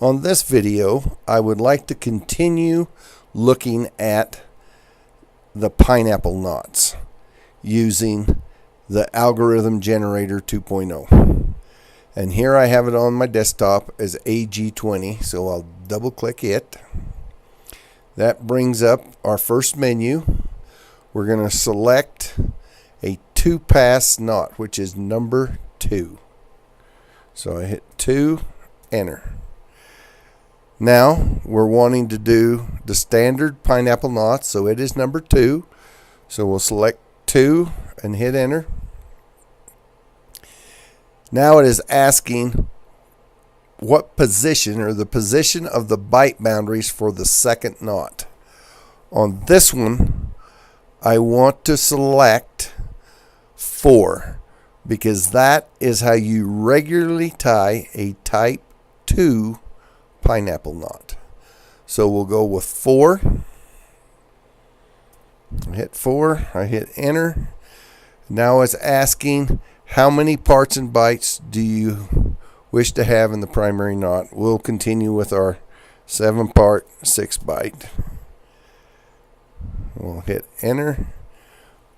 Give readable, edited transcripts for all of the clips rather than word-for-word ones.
On this video, I would like to continue looking at the pineapple knots using the algorithm generator 2.0. And here I have it on my desktop as AG20, so I'll double click it. That brings up our first menu. We're going to select a 2-pass knot, which is number 2. So I hit 2, enter. Now we're wanting to do the standard pineapple knot, so it is number 2. So we'll select 2 and hit enter. Now it is asking what position, or the position of the bite boundaries for the second knot. On this one, I want to select 4 because that is how you regularly tie a type 2 pineapple knot. So we'll go with 4. I hit 4, I hit enter. Now it's asking how many parts and bites do you wish to have in the primary knot. We'll continue with our 7-part 6-bite. We'll hit enter.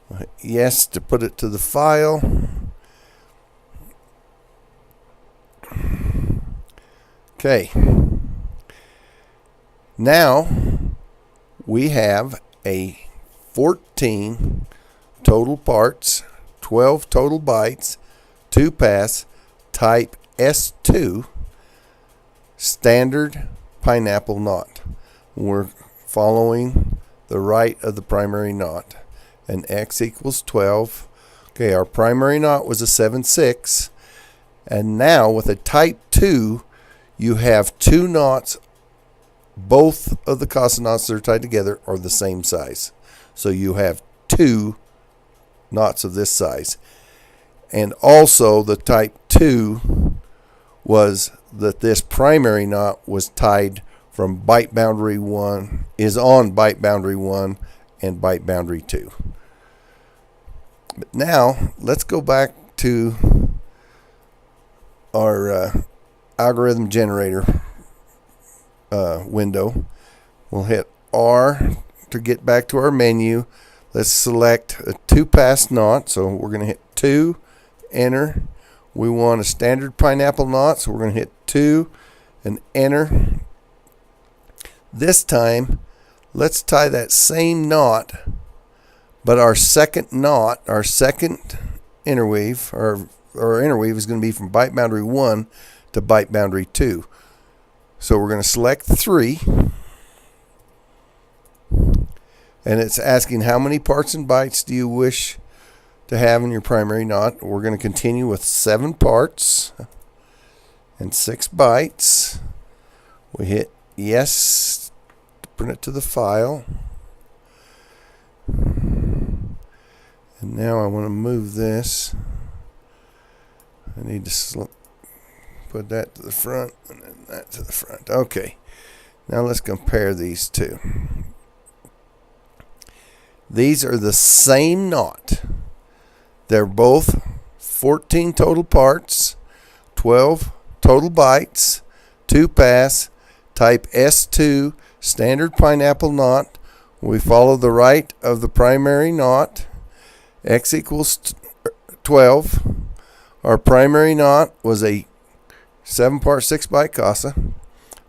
We'll hit yes to put it to the file. Okay. Now we have a 14 total parts, 12 total bites, 2-pass, type S2 standard pineapple knot. We're following the right of the primary knot, and X equals 12. Okay, our primary knot was a 7/6, and now with a type 2, you have 2 knots. Both of the casa knots that are tied together are the same size. So you have 2 knots of this size. And also the type 2 was that this primary knot was tied from bite boundary 1, is on bite boundary 1 and bite boundary 2. But now let's go back to our algorithm generator window. We'll hit R to get back to our menu. Let's select a 2-pass knot. So we're going to hit 2, enter. We want a standard pineapple knot, so we're going to hit 2 and enter. This time, let's tie that same knot, but our second knot, our second interweave, our interweave is going to be from bite boundary 1 to bite boundary 2. So we're going to select 3, and it's asking how many parts and bites do you wish to have in your primary knot. We're going to continue with 7 parts and 6 bites. We hit yes to print it to the file. And now I want to move this. I need to put that to the front and then that to the front. Okay. Now let's compare these two. These are the same knot. They're both 14 total parts, 12 total bites, 2-pass, type S2, standard pineapple knot. We follow the right of the primary knot. X equals 12. Our primary knot was a 7-part 6-bite casa.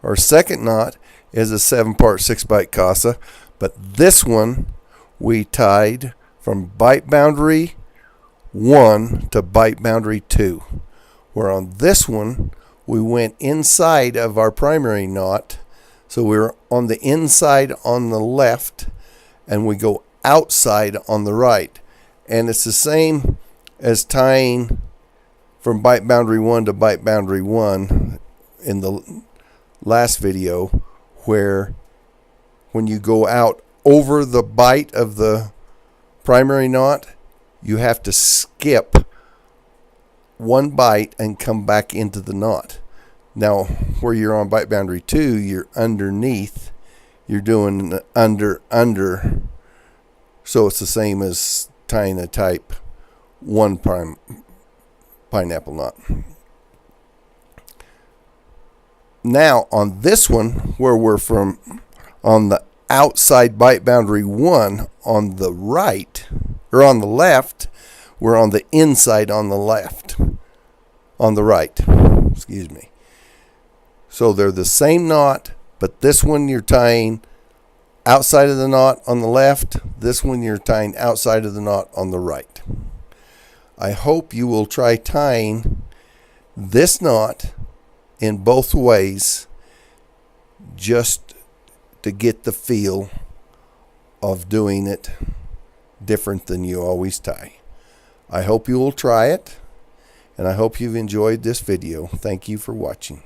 Our second knot is a 7-part 6-bite casa, but this one we tied from bite boundary 1 to bite boundary 2. Where on this one we went inside of our primary knot, so we're on the inside on the left and we go outside on the right. And it's the same as tying from bite boundary 1 to bite boundary 1 in the last video, where when you go out over the bite of the primary knot, you have to skip 1 bite and come back into the knot. Now, where you're on bite boundary 2, you're underneath. You're doing under. So it's the same as tying a type 1 pineapple knot. Now on this one, where we're from on the outside bite boundary 1 on the right, or on the left, we're on the inside on the left, on the right, excuse me. So they're the same knot, but this one you're tying outside of the knot on the left, this one you're tying outside of the knot on the right. I hope you will try tying this knot in both ways just to get the feel of doing it different than you always tie. I hope you will try it, and I hope you've enjoyed this video. Thank you for watching.